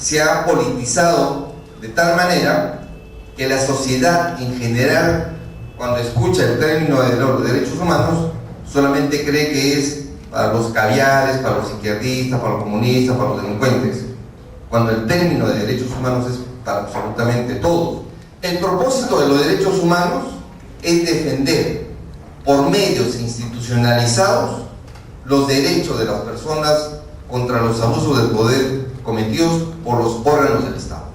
se ha politizado de tal manera que la sociedad en general, cuando escucha el término de los derechos humanos, solamente cree que es para los caviares, para los izquierdistas, para los comunistas, para los delincuentes, cuando el término de derechos humanos es para absolutamente todos. El propósito de los derechos humanos es defender por medios institucionalizados los derechos de las personas contra los abusos del poder cometidos por los órganos del Estado.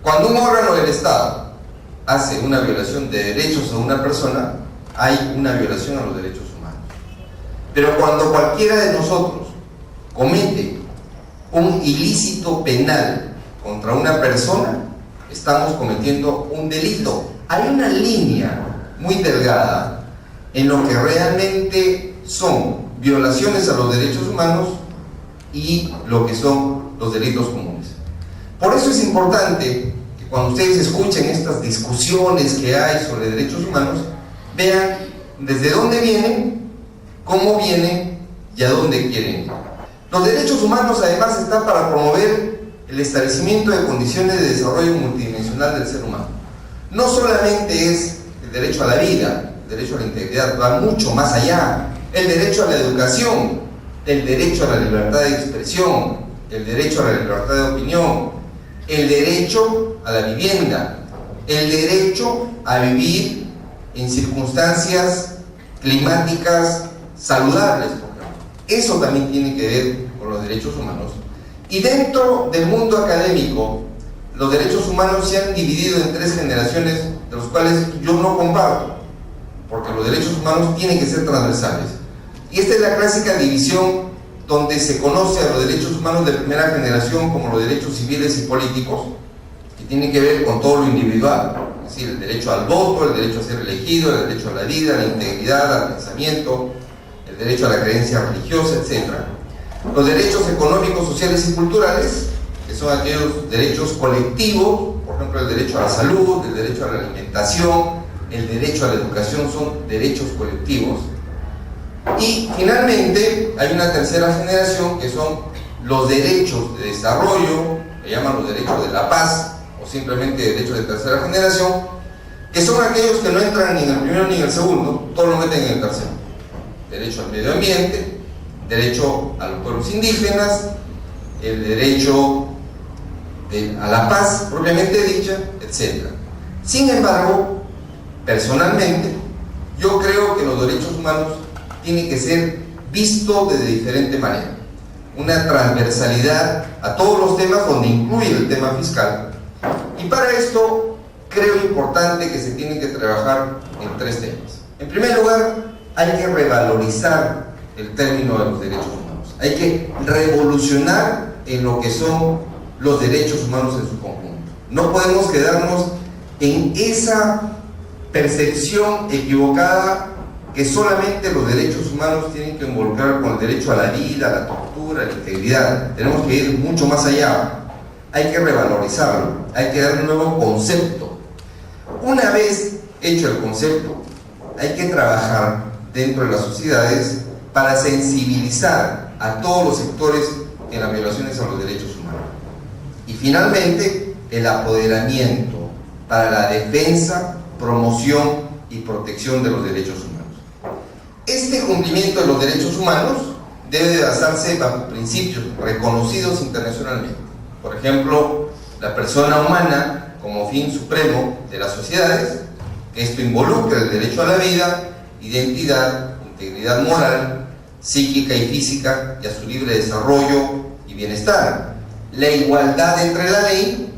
Cuando un órgano del Estado hace una violación de derechos a una persona, hay una violación a los derechos humanos. Pero cuando cualquiera de nosotros comete un ilícito penal contra una persona, estamos cometiendo un delito. Hay una línea muy delgada en lo que realmente son violaciones a los derechos humanos y lo que son los delitos comunes. Por eso es importante que cuando ustedes escuchen estas discusiones que hay sobre derechos humanos, vean desde dónde vienen, cómo vienen y a dónde quieren ir. Los derechos humanos además están para promover el establecimiento de condiciones de desarrollo multidimensional del ser humano. No solamente es el derecho a la vida, el derecho a la integridad, va mucho más allá. El derecho a la educación, el derecho a la libertad de expresión, el derecho a la libertad de opinión, el derecho a la vivienda, el derecho a vivir en circunstancias climáticas saludables, por ejemplo. Eso también tiene que ver con los derechos humanos. Y dentro del mundo académico, los derechos humanos se han dividido en 3 generaciones, de los cuales yo no comparto, porque los derechos humanos tienen que ser transversales. Y esta es la clásica división donde se conoce a los derechos humanos de primera generación como los derechos civiles y políticos, que tienen que ver con todo lo individual, es decir, el derecho al voto, el derecho a ser elegido, el derecho a la vida, a la integridad, al pensamiento, el derecho a la creencia religiosa, etc. Los derechos económicos, sociales y culturales, que son aquellos derechos colectivos, por ejemplo, el derecho a la salud, el derecho a la alimentación, el derecho a la educación, son derechos colectivos. Y finalmente hay una tercera generación que son los derechos de desarrollo, que llaman los derechos de la paz o simplemente derechos de tercera generación, que son aquellos que no entran ni en el primero ni en el segundo, todos lo meten en el tercero. Derecho al medio ambiente, derecho a los pueblos indígenas, el derecho a la paz propiamente dicha, etc. Sin embargo, personalmente, yo creo que los derechos humanos tiene que ser visto de diferente manera, una transversalidad a todos los temas donde incluye el tema fiscal, y para esto creo importante que se tiene que trabajar en 3 temas. En primer lugar, hay que revalorizar el término de los derechos humanos, hay que revolucionar en lo que son los derechos humanos en su conjunto. No podemos quedarnos en esa percepción equivocada que solamente los derechos humanos tienen que involucrar con el derecho a la vida, a la tortura, a la integridad. Tenemos que ir mucho más allá. Hay que revalorizarlo, hay que dar un nuevo concepto. Una vez hecho el concepto, hay que trabajar dentro de las sociedades para sensibilizar a todos los sectores en las violaciones a los derechos humanos. Y finalmente, el apoderamiento para la defensa, promoción y protección de los derechos humanos. Este cumplimiento de los derechos humanos debe basarse bajo principios reconocidos internacionalmente. Por ejemplo, la persona humana como fin supremo de las sociedades, que esto involucra el derecho a la vida, identidad, integridad moral, psíquica y física y a su libre desarrollo y bienestar. La igualdad entre la ley,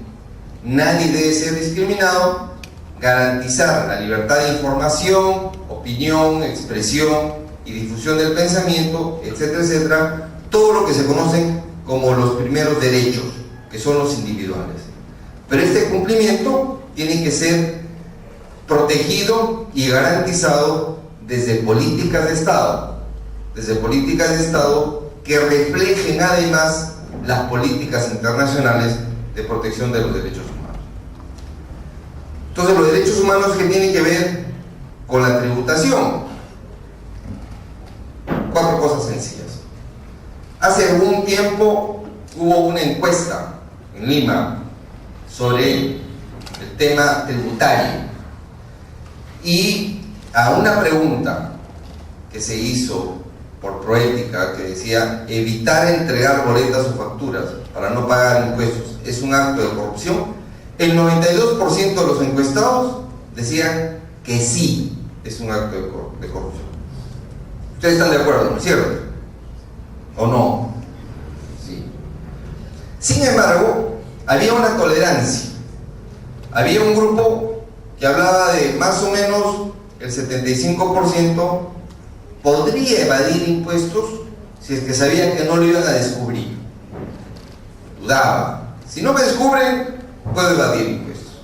nadie debe ser discriminado, garantizar la libertad de información, opinión, expresión y difusión del pensamiento, etcétera, etcétera, todo lo que se conocen como los primeros derechos, que son los individuales. Pero este cumplimiento tiene que ser protegido y garantizado desde políticas de Estado, que reflejen además las políticas internacionales de protección de los derechos humanos. Entonces, los derechos humanos que tienen que ver con la tributación. 4 cosas sencillas. Hace algún tiempo hubo una encuesta en Lima sobre el tema tributario, y a una pregunta que se hizo por Proética, que decía: evitar entregar boletas o facturas para no pagar impuestos es un acto de corrupción, el 92% de los encuestados decían que sí es un acto de corrupción. ¿Ustedes están de acuerdo, no es cierto? ¿O no? Sí. Sin embargo, había una tolerancia. Había un grupo que hablaba de más o menos el 75% podría evadir impuestos si es que sabían que no lo iban a descubrir. Dudaba: si no me descubren, puedo evadir impuestos.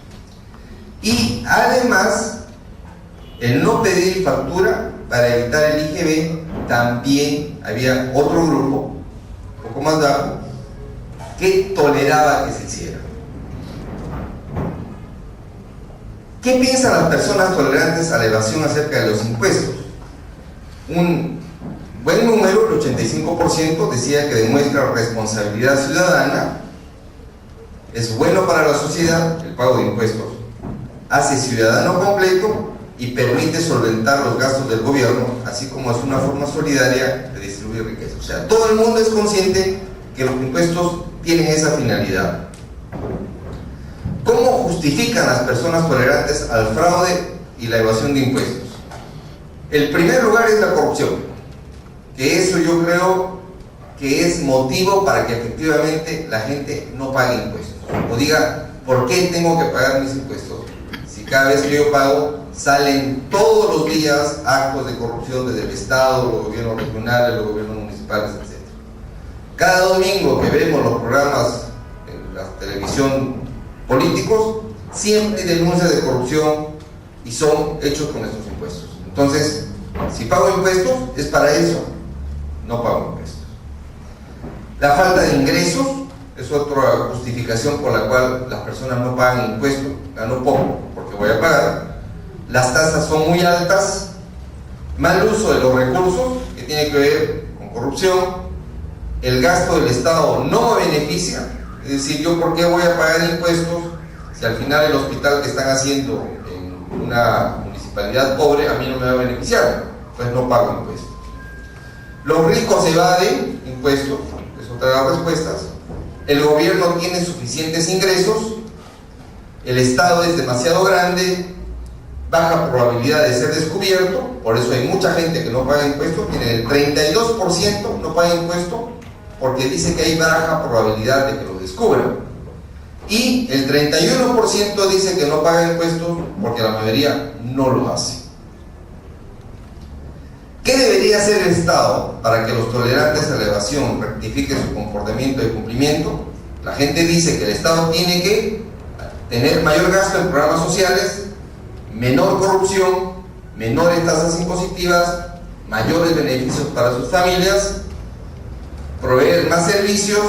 Y además, el no pedir factura para evitar el IGB, también había otro grupo, un poco más bajo, que toleraba que se hiciera. ¿Qué piensan las personas tolerantes a la evasión acerca de los impuestos? Un buen número, el 85%, decía que demuestra responsabilidad ciudadana, es bueno para la sociedad el pago de impuestos, hace ciudadano completo y permite solventar los gastos del gobierno, así como es una forma solidaria de distribuir riqueza. O sea, todo el mundo es consciente que los impuestos tienen esa finalidad. ¿Cómo justifican las personas tolerantes al fraude y la evasión de impuestos? El primer lugar es la corrupción, que eso yo creo que es motivo para que efectivamente la gente no pague impuestos, o diga: ¿por qué tengo que pagar mis impuestos? Si cada vez que yo pago salen todos los días actos de corrupción desde el Estado, los gobiernos regionales, los gobiernos municipales, etc. Cada domingo que vemos los programas en la televisión políticos, siempre hay denuncias de corrupción y son hechos con estos impuestos. Entonces, si pago impuestos, es para eso, no pago impuestos. La falta de ingresos es otra justificación por la cual las personas no pagan impuestos. Gano poco porque voy a pagar. Las tasas son muy altas, mal uso de los recursos, que tiene que ver con corrupción. El gasto del Estado no me beneficia, es decir, yo por qué voy a pagar impuestos si al final el hospital que están haciendo en una municipalidad pobre a mí no me va a beneficiar, pues no pago impuestos. Los ricos evaden impuestos, es otra de las respuestas. El gobierno tiene suficientes ingresos, el Estado es demasiado grande, baja probabilidad de ser descubierto, por eso hay mucha gente que no paga impuestos. Miren, el 32% no paga impuestos porque dice que hay baja probabilidad de que lo descubran, y el 31% dice que no paga impuestos porque la mayoría no lo hace. ¿Qué debería hacer el Estado para que los tolerantes a la evasión rectifiquen su comportamiento de cumplimiento? La gente dice que el Estado tiene que tener mayor gasto en programas sociales, menor corrupción, menores tasas impositivas, mayores beneficios para sus familias, proveer más servicios,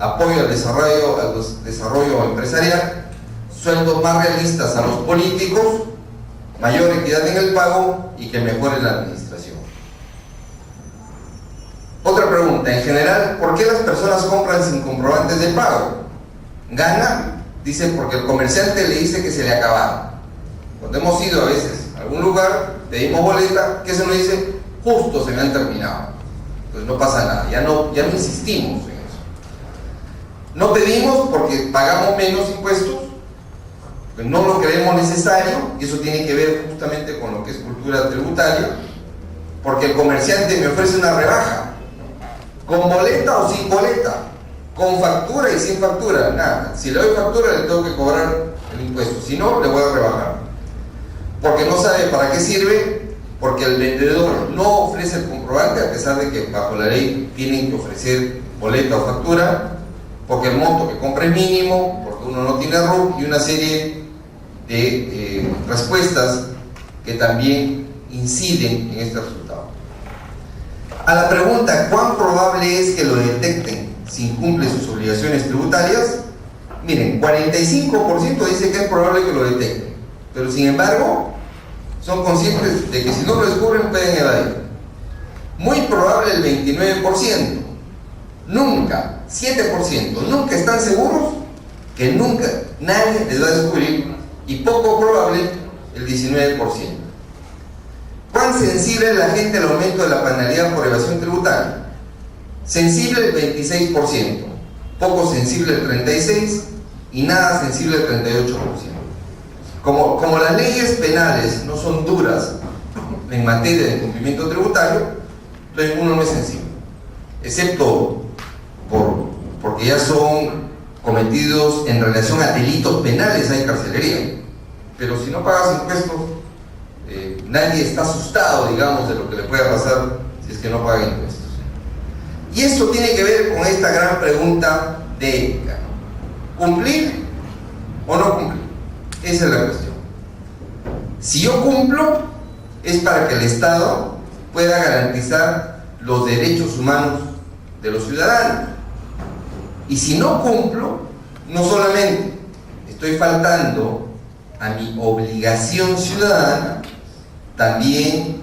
apoyo al desarrollo empresarial, sueldos más realistas a los políticos, mayor equidad en el pago y que mejore la administración. Otra pregunta: en general, ¿por qué las personas compran sin comprobantes de pago? ¿Gana? Dicen porque el comerciante le dice que se le acabaron. Cuando hemos ido a veces a algún lugar, pedimos boleta, ¿qué se nos dice? Justo se me han terminado. Entonces no pasa nada, ya no insistimos en eso. No pedimos porque pagamos menos impuestos, pues no lo creemos necesario, y eso tiene que ver justamente con lo que es cultura tributaria, porque el comerciante me ofrece una rebaja, con boleta o sin boleta, con factura y sin factura, nada. Si le doy factura le tengo que cobrar el impuesto, si no le voy a rebajar, porque no sabe para qué sirve, porque el vendedor no ofrece el comprobante, a pesar de que bajo la ley tienen que ofrecer boleta o factura, porque el monto que compra es mínimo, porque uno no tiene RUC, y una serie de respuestas que también inciden en este resultado. A la pregunta ¿cuán probable es que lo detecten si incumple sus obligaciones tributarias? Miren, 45% dice que es probable que lo detecten, pero sin embargo son conscientes de que si no lo descubren pueden evadir. Muy probable el 29%, nunca 7%. Nunca están seguros que nunca nadie les va a descubrir, y poco probable el 19%. ¿Cuán sensible es la gente al aumento de la penalidad por evasión tributaria? Sensible el 26%, poco sensible el 36% y nada sensible el 38%. Como las leyes penales no son duras en materia de cumplimiento tributario, entonces uno no es sensible, excepto porque ya son cometidos en relación a delitos penales, hay carcelería. Pero si no pagas impuestos, nadie está asustado, digamos, de lo que le pueda pasar si es que no paga impuestos. Y esto tiene que ver con esta gran pregunta de ética, ¿no? ¿Cumplir o no cumplir? Esa es la cuestión. Si yo cumplo, es para que el Estado pueda garantizar los derechos humanos de los ciudadanos. Y si no cumplo, no solamente estoy faltando a mi obligación ciudadana, también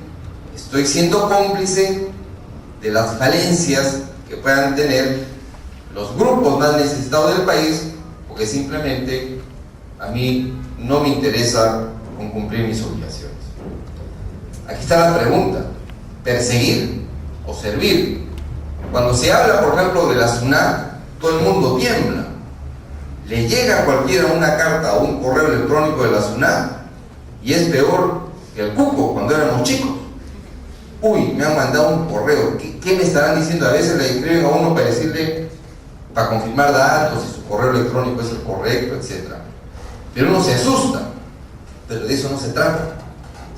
estoy siendo cómplice de las falencias que puedan tener los grupos más necesitados del país, porque simplemente a mí no me interesa con cumplir mis obligaciones. Aquí está la pregunta: ¿perseguir o servir? Cuando se habla, por ejemplo, de la SUNAT, todo el mundo tiembla. Le llega a cualquiera una carta o un correo electrónico de la SUNAT y es peor que el cuco cuando éramos chicos. Uy, me han mandado un correo, ¿qué me estarán diciendo? A veces le escriben a uno para decirle, para confirmar datos, si su correo electrónico es el correcto, etc. Pero uno se asusta. Pero de eso no se trata.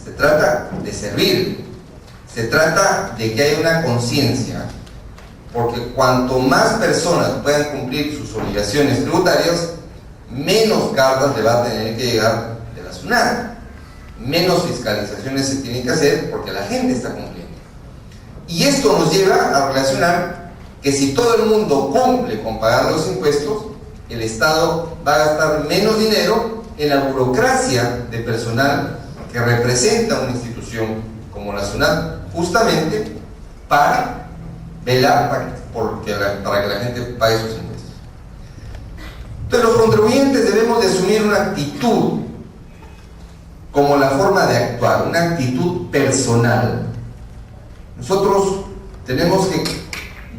Se trata de servir. Se trata de que haya una conciencia. Porque cuanto más personas puedan cumplir sus obligaciones tributarias, menos cartas le va a tener que llegar de la SUNAT, menos fiscalizaciones se tienen que hacer porque la gente está cumpliendo. Y esto nos lleva a relacionar que si todo el mundo cumple con pagar los impuestos, el Estado va a gastar menos dinero en la burocracia de personal que representa una institución como la SUNAT, justamente para velar para que la gente pague sus impuestos. Entonces, los contribuyentes debemos de asumir una actitud como la forma de actuar, una actitud personal. Nosotros tenemos que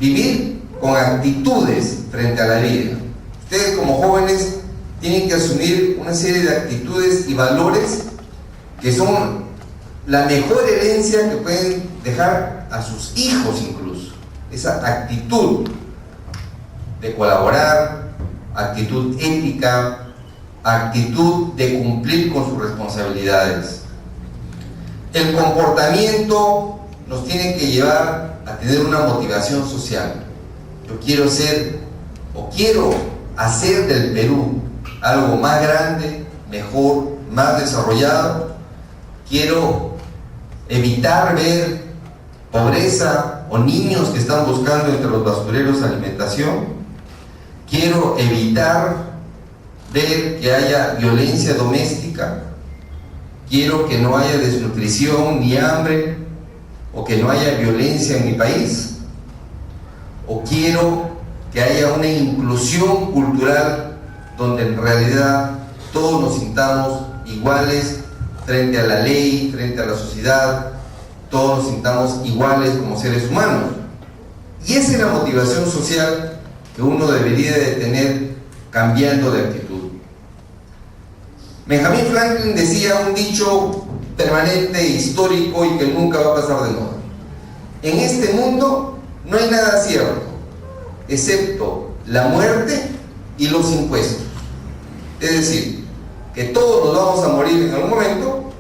vivir con actitudes frente a la vida. Ustedes como jóvenes tienen que asumir una serie de actitudes y valores que son la mejor herencia que pueden dejar a sus hijos incluso. Esa actitud de colaborar, actitud ética, actitud de cumplir con sus responsabilidades. El comportamiento nos tiene que llevar a tener una motivación social. Yo quiero ser o quiero hacer del Perú algo más grande, mejor, más desarrollado. Quiero evitar ver pobreza o niños que están buscando entre los basureros alimentación. Quiero evitar ver que haya violencia doméstica. Quiero que no haya desnutrición ni hambre, o que no haya violencia en mi país. O quiero que haya una inclusión cultural donde en realidad todos nos sintamos iguales frente a la ley, frente a la sociedad, todos nos sintamos iguales como seres humanos. Y esa es la motivación social que uno debería de tener cambiando de actitud. Benjamin Franklin decía un dicho permanente, histórico y que nunca va a pasar de moda: en este mundo no hay nada cierto, excepto la muerte y los impuestos. Es decir, que todos nos vamos a morir en algún momento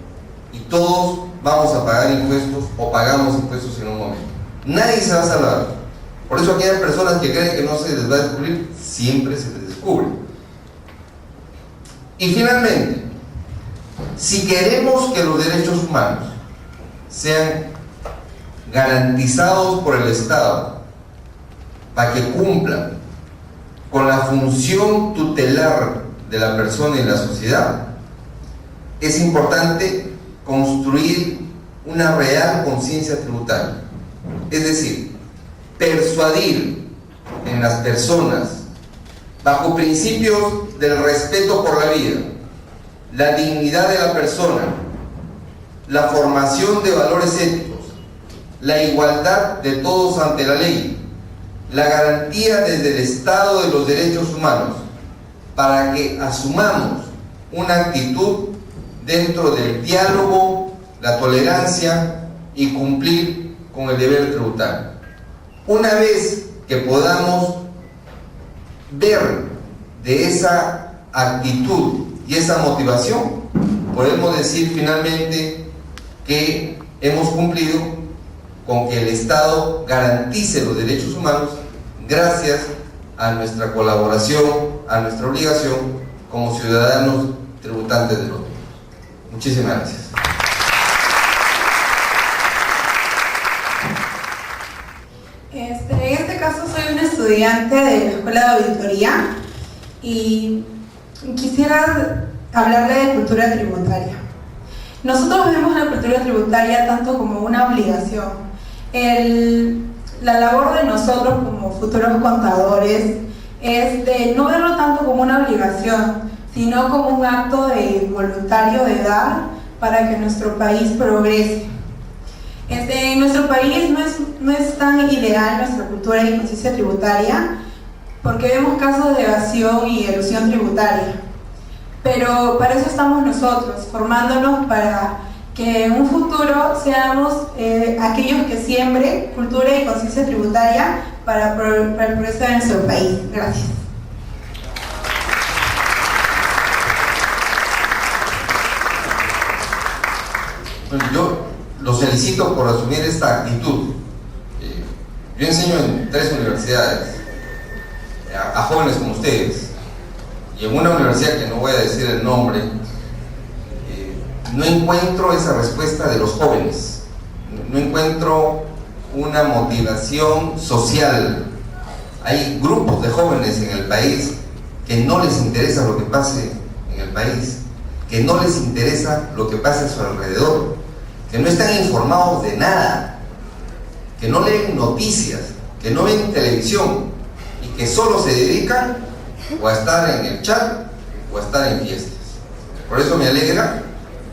y todos vamos a pagar impuestos o pagamos impuestos en un momento. Nadie se va a salvar. Por eso aquellas personas que creen que no se les va a descubrir, siempre se les descubre. Y finalmente, si queremos que los derechos humanos sean garantizados por el Estado para que cumplan con la función tutelar de la persona y la sociedad, es importante construir una real conciencia tributaria. Es decir, persuadir en las personas, bajo principios del respeto por la vida, la dignidad de la persona, la formación de valores éticos, la igualdad de todos ante la ley, la garantía desde el Estado de los derechos humanos, para que asumamos una actitud dentro del diálogo, la tolerancia y cumplir con el deber tributario. Una vez que podamos ver de esa actitud y esa motivación, podemos decir finalmente que hemos cumplido con que el Estado garantice los derechos humanos gracias a nuestra colaboración, a nuestra obligación como ciudadanos tributantes de los mismos. Muchísimas gracias. En este caso soy una estudiante de la Escuela de Auditoría y quisiera hablarle de cultura tributaria. Nosotros vemos la cultura tributaria tanto como una obligación. La labor de nosotros como futuros contadores es de no verlo tanto como una obligación, sino como un acto voluntario de dar para que nuestro país progrese. En nuestro país no es tan ideal nuestra cultura y conciencia tributaria, porque vemos casos de evasión y elusión tributaria. Pero para eso estamos nosotros, formándonos para que en un futuro seamos aquellos que siembren cultura y conciencia tributaria para el progreso de nuestro país. Gracias. Bueno, yo los felicito por asumir esta actitud. Yo enseño en 3 universidades a jóvenes como ustedes, y en una universidad que no voy a decir el nombre, no encuentro esa respuesta de los jóvenes, no encuentro una motivación social. Hay grupos de jóvenes en el país que no les interesa lo que pase en el país, que no les interesa lo que pasa a su alrededor, que no están informados de nada, que no leen noticias, que no ven televisión y que solo se dedican o a estar en el chat o a estar en fiestas. Por eso me alegra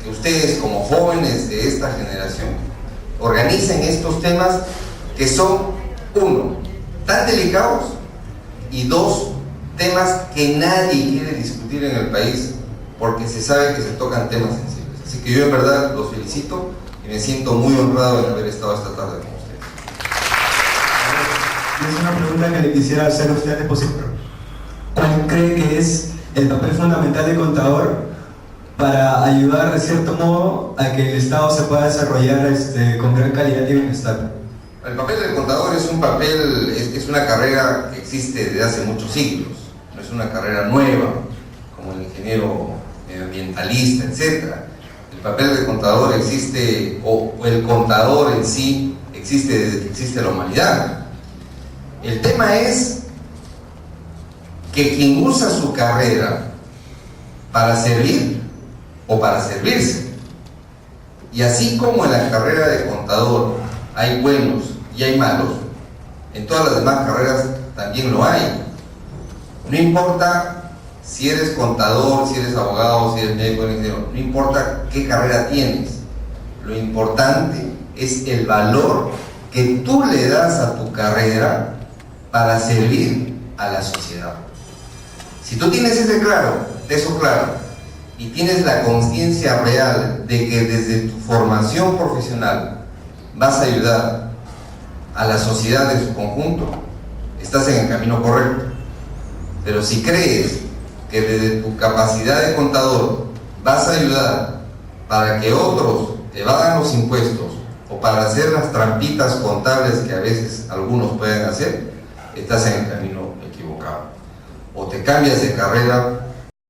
que ustedes, como jóvenes de esta generación, organicen estos temas que son, 1, tan delicados, y 2, temas que nadie quiere discutir en el país porque se sabe que se tocan temas sensibles. Así que yo en verdad los felicito y me siento muy honrado de haber estado esta tarde con ustedes. Es una pregunta que le quisiera hacer a usted, de posible. ¿Cuál cree que es el papel fundamental del contador para ayudar de cierto modo a que el Estado se pueda desarrollar con gran calidad y bienestar? El papel del contador es una carrera que existe desde hace muchos siglos, no es una carrera nueva como el ingeniero medioambientalista, etc. El papel del contador existe, o el contador en sí existe desde que existe la humanidad. El tema es que quien usa su carrera para servir o para servirse, y así como en la carrera de contador hay buenos y hay malos, en todas las demás carreras también lo hay. No importa si eres contador, si eres abogado, si eres médico, no importa qué carrera tienes, lo importante es el valor que tú le das a tu carrera para servir a la sociedad. Si tú tienes eso claro, y tienes la conciencia real de que desde tu formación profesional vas a ayudar a la sociedad en su conjunto, estás en el camino correcto. Pero si crees que desde tu capacidad de contador vas a ayudar para que otros evadan los impuestos o para hacer las trampitas contables que a veces algunos pueden hacer, estás en el camino equivocado. O te cambias de carrera